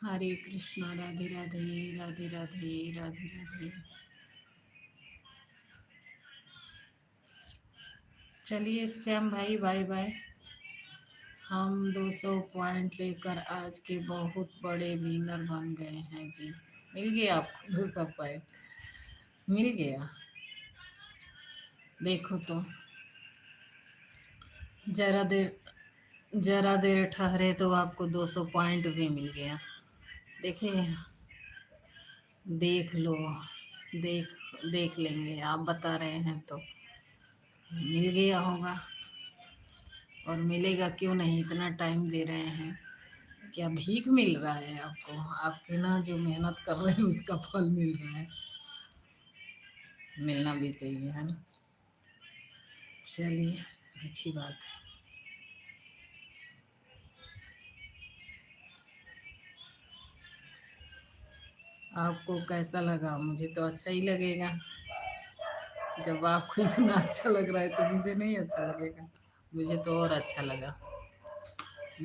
हरे कृष्णा, राधे राधे, राधे राधे, राधे राधे। चलिए श्याम भाई, bye bye. हम 200 पॉइंट लेकर आज के बहुत बड़े विनर बन गए हैं जी। मिल गया आपको 200 पॉइंट? मिल गया? देखो तो, जरा देर, जरा देर ठहरे तो आपको 200 पॉइंट भी मिल गया। देखिए, देख लो, देख देख लेंगे, आप बता रहे हैं तो मिल गया होगा। और मिलेगा क्यों नहीं, इतना टाइम दे रहे हैं। क्या भीख मिल रहा है आपको? आपके ना जो मेहनत कर रहे हैं उसका फल मिल रहा है। मिलना भी चाहिए, है ना। चलिए, अच्छी बात है। आपको कैसा लगा? मुझे तो अच्छा ही लगेगा। जब आपको इतना अच्छा लग रहा है तो मुझे नहीं अच्छा लगेगा? मुझे तो और अच्छा लगा।